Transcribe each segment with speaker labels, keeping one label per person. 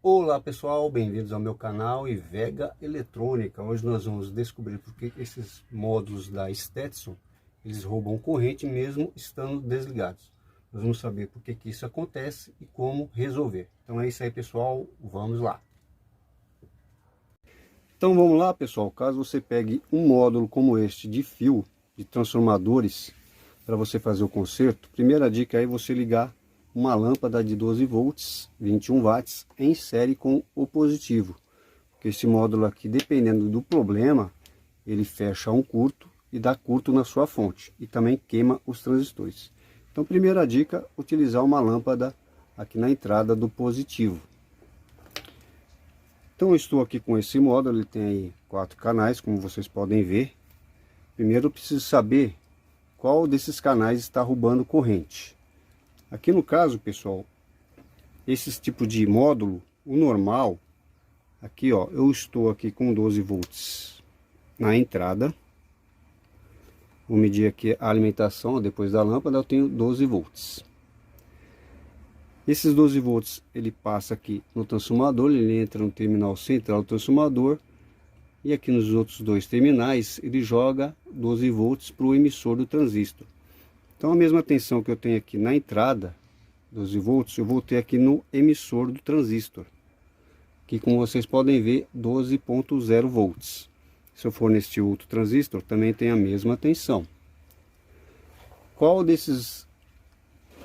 Speaker 1: Olá pessoal, bem-vindos ao meu canal Ivega Eletrônica. Hoje nós vamos descobrir por que esses módulos da Stetson eles roubam corrente mesmo estando desligados. Nós vamos saber por que isso acontece e como resolver. Então é isso aí pessoal, vamos lá. Então vamos lá pessoal, caso você pegue um módulo como este de fio de transformadores para você fazer o conserto, primeira dica é você ligar uma lâmpada de 12 volts, 21 watts em série com o positivo. Porque esse módulo aqui, dependendo do problema, ele fecha um curto e dá curto na sua fonte. E também queima os transistores. Então, primeira dica, utilizar uma lâmpada aqui na entrada do positivo. Então, eu estou aqui com esse módulo, ele tem aí 4 canais, como vocês podem ver. Primeiro, eu preciso saber qual desses canais está roubando corrente. Aqui no caso, pessoal, esses tipos de módulo, o normal, aqui ó, eu estou aqui com 12 volts na entrada. Vou medir aqui a alimentação, depois da lâmpada eu tenho 12 volts. Esses 12 volts, ele passa aqui no transformador, ele entra no terminal central do transformador. E aqui nos outros dois terminais, ele joga 12 volts para o emissor do transistor. Então a mesma tensão que eu tenho aqui na entrada, 12 volts, eu vou ter aqui no emissor do transistor. Que como vocês podem ver, 12.0 volts. Se eu for neste outro transistor, também tem a mesma tensão. Qual desses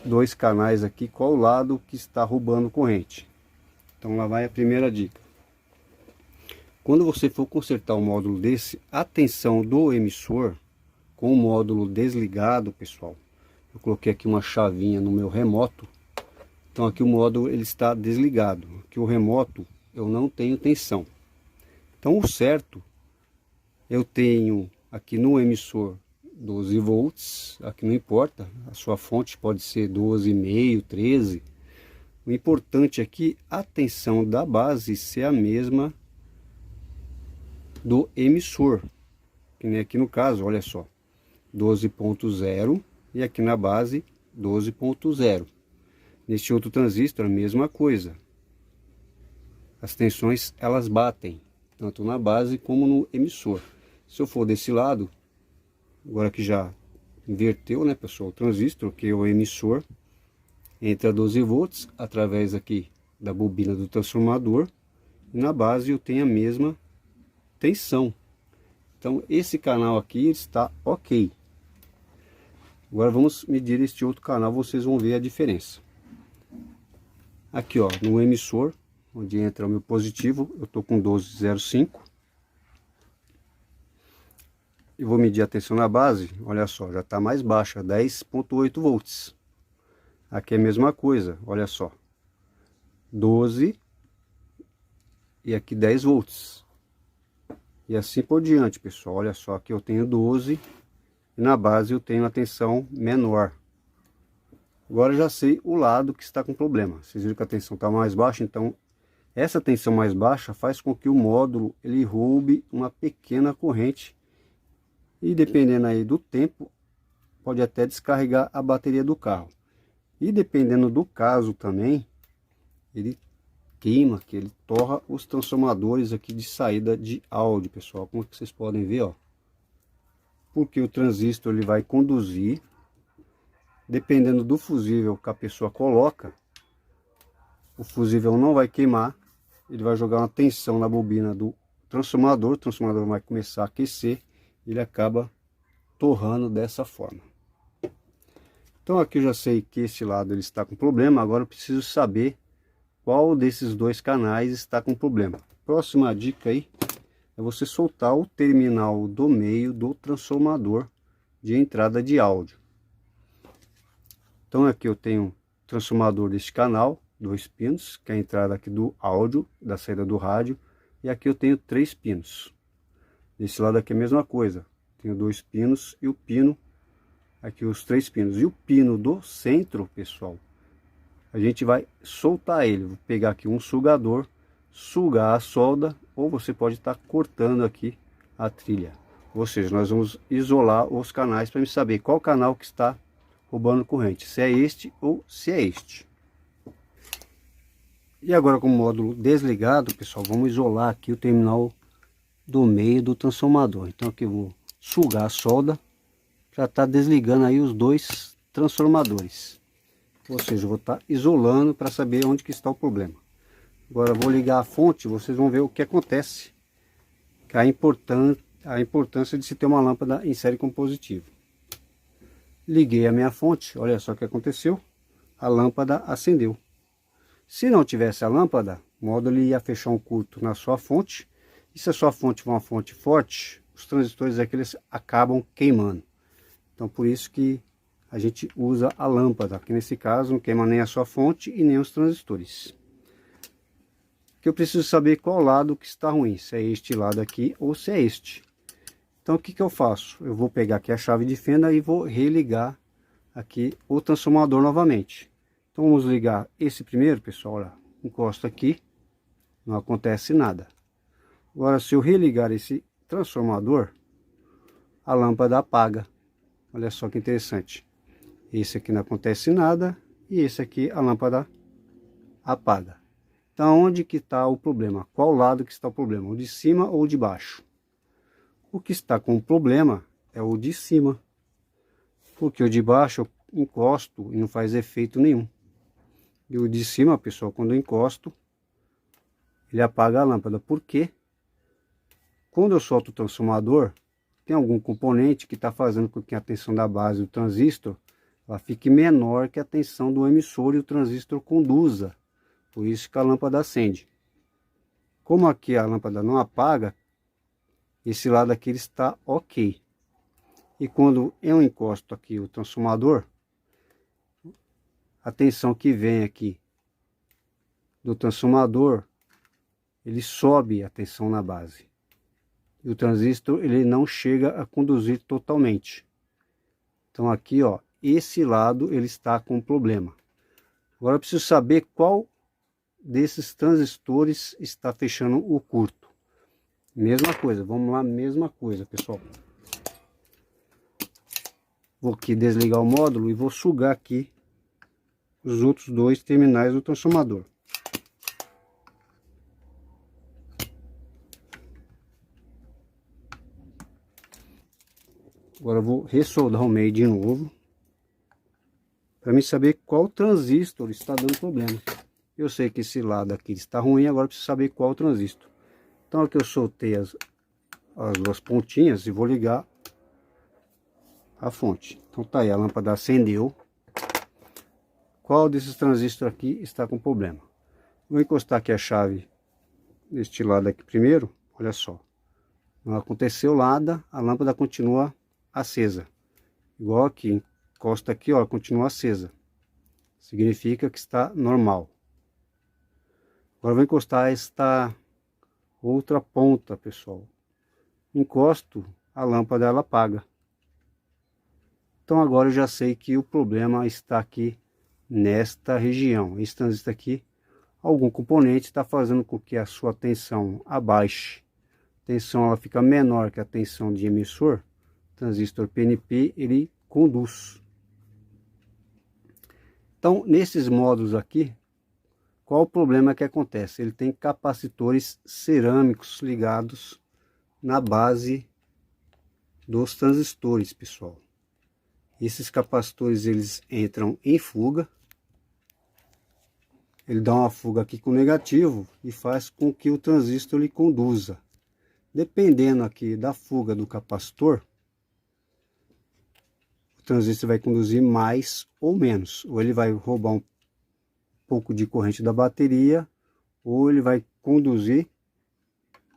Speaker 1: dois canais aqui, qual lado que está roubando corrente? Então lá vai a primeira dica. Quando você for consertar um módulo desse, a tensão do emissor com o módulo desligado, pessoal, eu coloquei aqui uma chavinha no meu remoto. Então aqui o módulo ele está desligado. Aqui o remoto eu não tenho tensão. Então o certo, eu tenho aqui no emissor 12 volts. Aqui não importa, a sua fonte pode ser 12,5, 13. O importante aqui, a tensão da base ser a mesma do emissor. Que nem aqui no caso, olha só. 12.0 e aqui na base 12.0. Neste outro transistor a mesma coisa. As tensões elas batem tanto na base como no emissor. Se eu for desse lado, agora que já inverteu, né, pessoal, o transistor, que é o emissor, entra 12 volts através aqui da bobina do transformador e na base eu tenho a mesma tensão. Então esse canal aqui está ok. Agora vamos medir este outro canal, vocês vão ver a diferença. Aqui ó, no emissor, onde entra o meu positivo, eu estou com 12,05. E vou medir a tensão na base, olha só, já está mais baixa, 10.8 volts. Aqui é a mesma coisa, olha só. 12 e aqui 10 volts. E assim por diante, pessoal. Olha só, aqui eu tenho 12 e na base eu tenho a tensão menor. Agora eu já sei o lado que está com problema. Vocês viram que a tensão está mais baixa, então essa tensão mais baixa faz com que o módulo ele roube uma pequena corrente. E dependendo aí do tempo, pode até descarregar a bateria do carro. E dependendo do caso também, ele queima, que ele torra os transformadores aqui de saída de áudio, pessoal, como que vocês podem ver, ó. Porque o transistor ele vai conduzir, dependendo do fusível que a pessoa coloca, o fusível não vai queimar, ele vai jogar uma tensão na bobina do transformador, o transformador vai começar a aquecer, ele acaba torrando dessa forma. Então aqui eu já sei que esse lado ele está com problema, agora eu preciso saber qual desses dois canais está com problema. Próxima dica aí é você soltar o terminal do meio do transformador de entrada de áudio. Então aqui eu tenho um transformador deste canal, 2 pinos, que é a entrada aqui do áudio, da saída do rádio, e aqui eu tenho 3 pinos. Desse lado aqui é a mesma coisa, tenho 2 pinos e o pino, aqui os 3 pinos. E o pino do centro, pessoal, a gente vai soltar ele. Vou pegar aqui um sugador, sugar a solda, ou você pode estar cortando aqui a trilha. Ou seja, nós vamos isolar os canais para saber qual canal que está roubando corrente, se é este ou se é este. E agora, com o módulo desligado, pessoal, vamos isolar aqui o terminal do meio do transformador. Então aqui eu vou sugar a solda para estar desligando aí os dois transformadores. Ou seja, eu vou estar isolando para saber onde que está o problema. Agora eu vou ligar a fonte, vocês vão ver o que acontece. Que é a importância de se ter uma lâmpada em série com positivo. Liguei a minha fonte, olha só o que aconteceu. A lâmpada acendeu. Se não tivesse a lâmpada, o módulo ia fechar um curto na sua fonte. E se a sua fonte for uma fonte forte, os transistores aqui eles acabam queimando. Então por isso que a gente usa a lâmpada. Aqui nesse caso não queima nem a sua fonte e nem os transistores. Que eu preciso saber qual lado que está ruim, se é este lado aqui ou se é este. Então o que que eu faço? Eu vou pegar aqui a chave de fenda e vou religar aqui o transformador novamente. Então vamos ligar esse primeiro, pessoal, olha, encosta aqui, não acontece nada. Agora se eu religar esse transformador, a lâmpada apaga. Olha só que interessante. Esse aqui não acontece nada e esse aqui a lâmpada apaga. Então onde que está o problema? Qual lado que está o problema? O de cima ou o de baixo? O que está com problema é o de cima. Porque o de baixo eu encosto e não faz efeito nenhum. E o de cima, pessoal, quando eu encosto, ele apaga a lâmpada. Por quê? Quando eu solto o transformador, tem algum componente que está fazendo com que a tensão da base do transistor ela fique menor que a tensão do emissor e o transistor conduza. Por isso que a lâmpada acende. Como aqui a lâmpada não apaga, esse lado aqui ele está ok. E quando eu encosto aqui o transformador, a tensão que vem aqui do transformador, ele sobe a tensão na base. E o transistor ele não chega a conduzir totalmente. Então aqui, ó, esse lado ele está com problema. Agora eu preciso saber qual desses transistores está fechando o curto. Mesma coisa, vamos lá, mesma coisa, pessoal. Vou aqui desligar o módulo e vou sugar aqui os outros dois terminais do transformador. Agora eu vou ressoldar o meio de novo, para mim saber qual transistor está dando problema. Eu sei que esse lado aqui está ruim, agora eu preciso saber qual transistor. Então aqui eu soltei as duas pontinhas e vou ligar a fonte. Então tá aí, a lâmpada acendeu. Qual desses transistores aqui está com problema? Vou encostar aqui a chave deste lado aqui primeiro, olha só. Não aconteceu nada, a lâmpada continua acesa. Igual aqui, encosta aqui, ó, continua acesa. Significa que está normal. Agora vou encostar esta outra ponta, pessoal. Encosto, a lâmpada ela apaga. Então agora eu já sei que o problema está aqui nesta região. Esse transistor aqui, algum componente está fazendo com que a sua tensão abaixe. A tensão ela fica menor que a tensão de emissor. O transistor PNP ele conduz. Então nesses módulos aqui, qual o problema que acontece? Ele tem capacitores cerâmicos ligados na base dos transistores, pessoal. Esses capacitores eles entram em fuga. Ele dá uma fuga aqui com negativo e faz com que o transistor ele conduza. Dependendo aqui da fuga do capacitor, o transistor vai conduzir mais ou menos. Ou ele vai roubar um pouco de corrente da bateria, ou ele vai conduzir,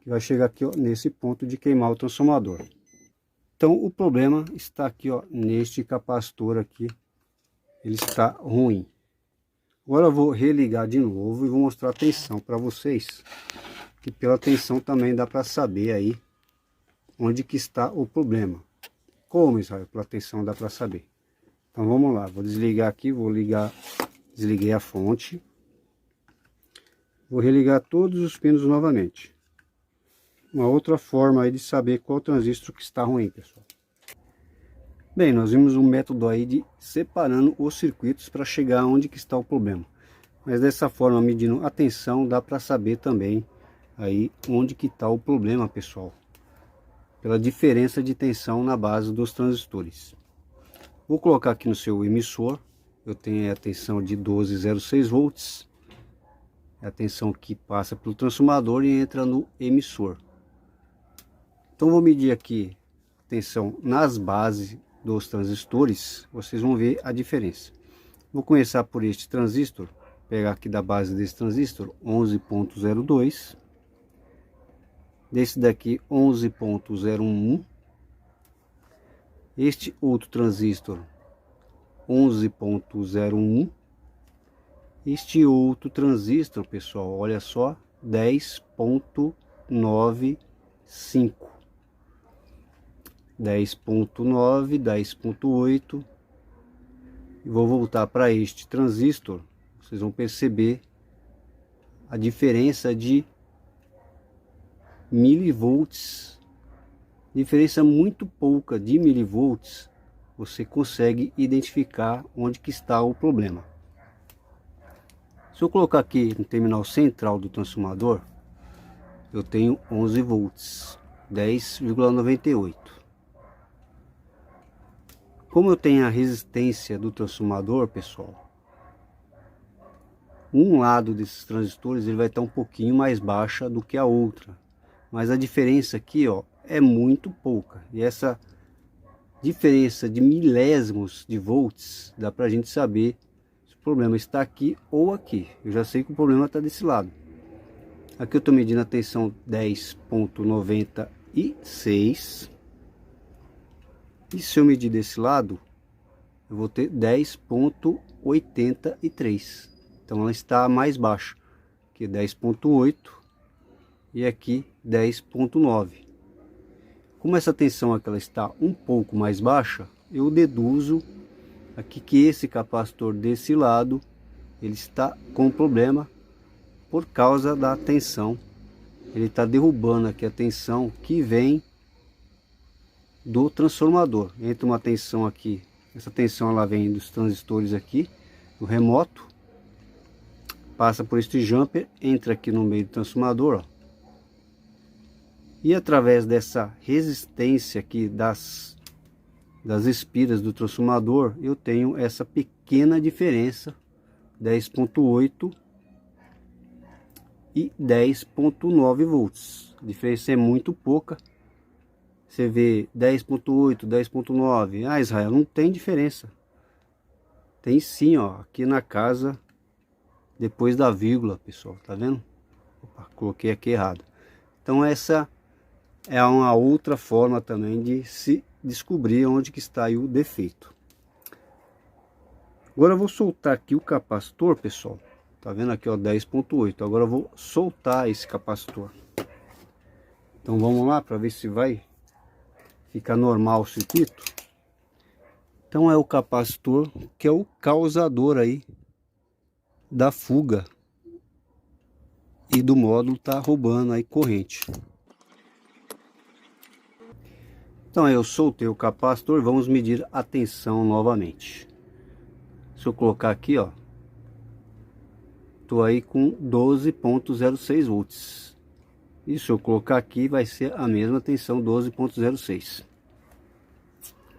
Speaker 1: que vai chegar aqui, ó, nesse ponto de queimar o transformador. Então o problema está aqui, ó, neste capacitor aqui, ele está ruim. Agora eu vou religar de novo e vou mostrar a tensão para vocês, que pela tensão também dá para saber aí onde que está o problema. Como, Israel? Pela tensão dá para saber. Então vamos lá, vou desligar aqui, vou ligar, desliguei a fonte. Vou religar todos os pinos novamente. Uma outra forma aí de saber qual transistor que está ruim, pessoal. Bem, nós vimos um método aí de separando os circuitos para chegar onde que está o problema. Mas dessa forma, medindo a tensão, dá para saber também aí onde que está o problema, pessoal. Pela diferença de tensão na base dos transistores. Vou colocar aqui no seu emissor. Eu tenho a tensão de 12,06 volts. É a tensão que passa pelo transformador e entra no emissor. Então vou medir aqui a tensão nas bases dos transistores. Vocês vão ver a diferença. Vou começar por este transistor. Pegar aqui da base desse transistor 11.02, desse daqui 11.01, este outro transistor 11.01, este outro transistor, pessoal, olha só, 10.95, 10.9, 10.8, e vou voltar para este transistor. Vocês vão perceber a diferença de milivolts, diferença muito pouca de milivolts. Você consegue identificar onde que está o problema. Se eu colocar aqui no terminal central do transformador, eu tenho 11 volts, 10,98. Como eu tenho a resistência do transformador, pessoal, um lado desses transistores ele vai estar um pouquinho mais baixa do que a outra, mas a diferença aqui, ó, é muito pouca. E essa diferença de milésimos de volts dá pra gente saber se o problema está aqui ou aqui. Eu já sei que o problema está desse lado. Aqui eu estou medindo a tensão 10.96, e se eu medir desse lado eu vou ter 10.83. Então ela está mais baixa, aqui 10.8 e aqui 10.9. Como essa tensão aqui ela está um pouco mais baixa, eu deduzo aqui que esse capacitor desse lado ele está com problema por causa da tensão. Ele está derrubando aqui a tensão que vem do transformador. Entra uma tensão aqui, essa tensão ela vem dos transistores aqui, do remoto, passa por este jumper, entra aqui no meio do transformador, ó. E através dessa resistência aqui das espiras do transformador, eu tenho essa pequena diferença, 10.8 e 10.9 volts. A diferença é muito pouca. Você vê 10.8, 10.9. Ah, Israel, não tem diferença. Tem sim, ó, aqui na casa, depois da vírgula, pessoal, tá vendo? Opa, coloquei aqui errado. Então essa é uma outra forma também de se descobrir onde que está aí o defeito. Agora eu vou soltar aqui o capacitor, pessoal. Tá vendo aqui, ó, 10.8. Agora eu vou soltar esse capacitor. Então vamos lá para ver se vai ficar normal o circuito. Então é o capacitor que é o causador aí da fuga e do módulo tá roubando aí corrente. Então eu soltei o capacitor, vamos medir a tensão novamente. Se eu colocar aqui, ó, tô aí com 12.06 volts. E se eu colocar aqui vai ser a mesma tensão, 12.06.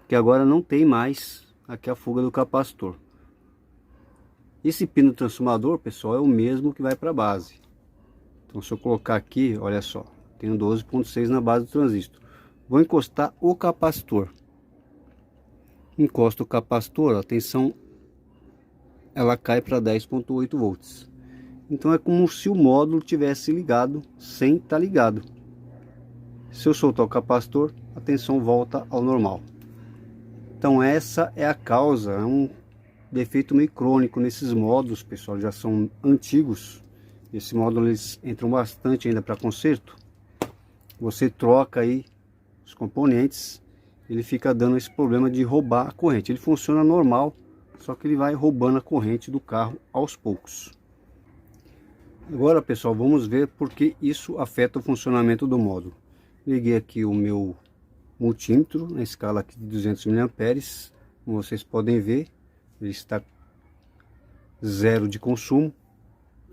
Speaker 1: Que agora não tem mais aqui a fuga do capacitor. Esse pino transformador, pessoal, é o mesmo que vai para a base. Então se eu colocar aqui, olha só, tenho 12.6 na base do transistor. Vou encostar o capacitor. Encosta o capacitor, a tensão ela cai para 10.8 volts. Então é como se o módulo tivesse ligado sem estar ligado. Se eu soltar o capacitor, a tensão volta ao normal. Então essa é a causa, é um defeito meio crônico nesses módulos, pessoal, já são antigos. Esse módulo eles entram bastante ainda para conserto. Você troca aí os componentes, ele fica dando esse problema de roubar a corrente. Ele funciona normal, só que ele vai roubando a corrente do carro aos poucos. Agora, pessoal, vamos ver porque isso afeta o funcionamento do módulo. Liguei aqui o meu multímetro na escala aqui de 200 mA, como vocês podem ver, ele está zero de consumo.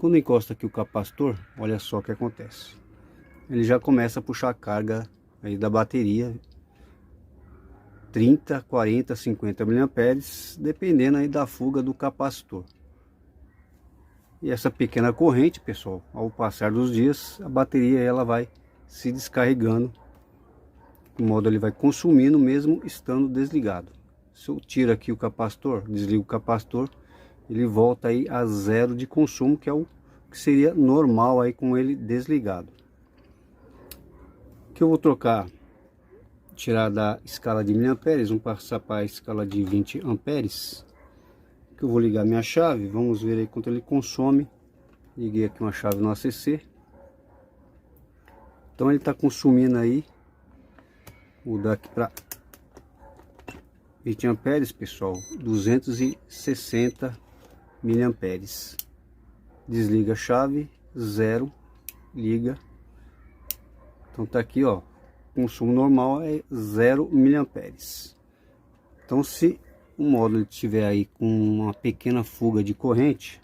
Speaker 1: Quando encosta aqui o capacitor, olha só o que acontece. Ele já começa a puxar a carga aí da bateria, 30, 40, 50 miliamperes, dependendo aí da fuga do capacitor. E essa pequena corrente, pessoal, ao passar dos dias, a bateria ela vai se descarregando, de modo ele vai consumindo mesmo estando desligado. Se eu tiro aqui o capacitor, desligo o capacitor, ele volta aí a zero de consumo, que é o que seria normal aí com ele desligado. Que eu vou trocar, tirar da escala de miliamperes, vamos passar para a escala de 20 amperes. Que eu vou ligar minha chave, vamos ver aí quanto ele consome. Liguei aqui uma chave no ACC. Então ele está consumindo aí, vou dar aqui para 20 amperes, pessoal, 260 miliamperes. Desliga a chave, zero, liga. Então tá aqui, ó, consumo normal é 0 miliamperes. Então se o módulo estiver aí com uma pequena fuga de corrente,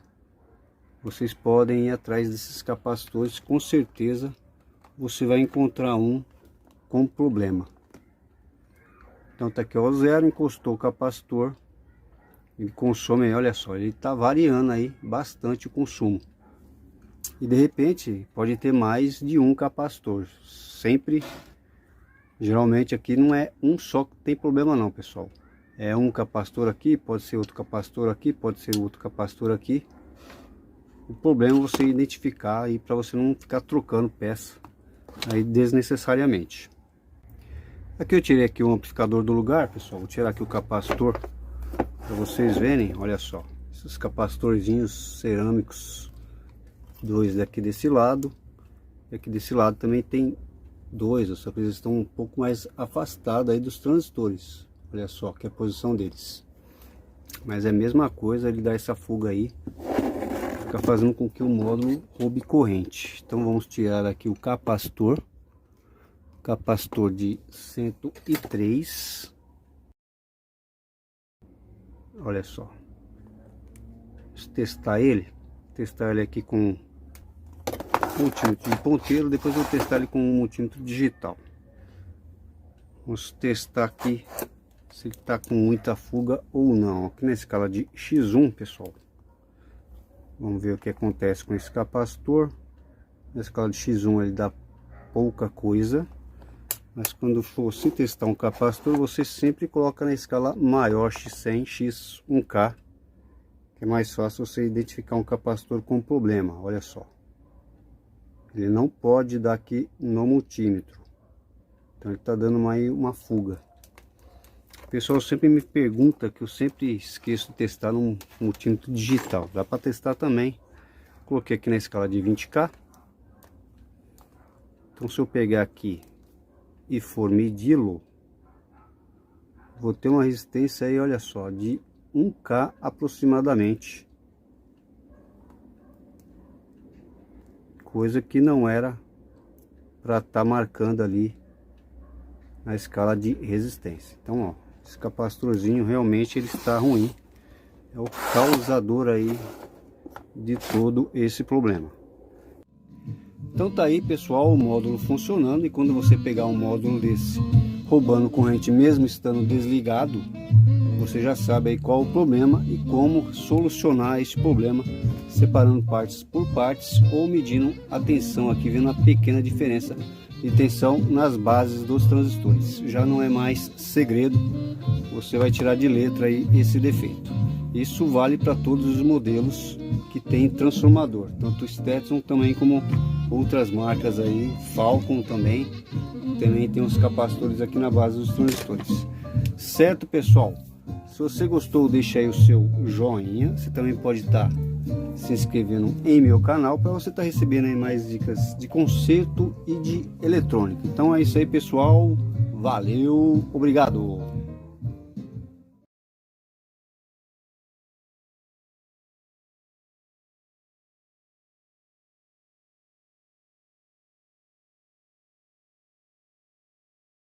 Speaker 1: vocês podem ir atrás desses capacitores, com certeza você vai encontrar um com problema. Então tá aqui, ó, zero, encostou o capacitor, ele consome, olha só, ele tá variando aí bastante o consumo. E de repente pode ter mais de um capacitor. Sempre, geralmente aqui não é um só que tem problema não, pessoal. É um capacitor aqui, pode ser outro capacitor aqui, pode ser outro capacitor aqui. O problema é você identificar aí para você não ficar trocando peça aí desnecessariamente. Aqui eu tirei aqui o amplificador do lugar, pessoal. Vou tirar aqui o capacitor para vocês verem. Olha só, esses capacitorzinhos cerâmicos, dois daqui desse lado, e aqui desse lado também tem dois, só que eles estão um pouco mais afastados aí dos transistores. Olha só que é a posição deles. Mas é a mesma coisa, ele dá essa fuga aí, fica fazendo com que o módulo roube corrente. Então vamos tirar aqui o capacitor de 103. Olha só, vamos testar ele aqui com multímetro de ponteiro, depois eu vou testar ele com um multímetro digital. Vamos testar aqui se ele está com muita fuga ou não. Aqui na escala de X1, pessoal, vamos ver o que acontece com esse capacitor. Na escala de X1 ele dá pouca coisa, mas quando for se testar um capacitor, você sempre coloca na escala maior, X100, X1K, que é mais fácil você identificar um capacitor com problema. Olha só, ele não pode dar aqui no multímetro, então ele está dando uma fuga. O pessoal sempre me pergunta, que eu sempre esqueço de testar num multímetro digital. Dá para testar também. Coloquei aqui na escala de 20K. Então se eu pegar aqui e for medi-lo, vou ter uma resistência aí, olha só, de 1K aproximadamente. Coisa que não era para estar marcando ali na escala de resistência. Então, ó, esse capacitorzinho realmente ele está ruim. É o causador aí de todo esse problema. Então tá aí, pessoal, o módulo funcionando. E quando você pegar um módulo desse roubando corrente mesmo estando desligado, você já sabe aí qual o problema e como solucionar este problema, separando partes por partes ou medindo a tensão aqui, vendo a pequena diferença de tensão nas bases dos transistores. Já não é mais segredo, você vai tirar de letra aí esse defeito. Isso vale para todos os modelos que tem transformador, tanto o Stetson também como outras marcas aí, Falcon também tem os capacitores aqui na base dos transistores. Certo, pessoal? Se você gostou, deixa aí o seu joinha. Você também pode estar se inscrevendo em meu canal para você estar recebendo aí mais dicas de conserto e de eletrônica. Então é isso aí, pessoal. Valeu, obrigado.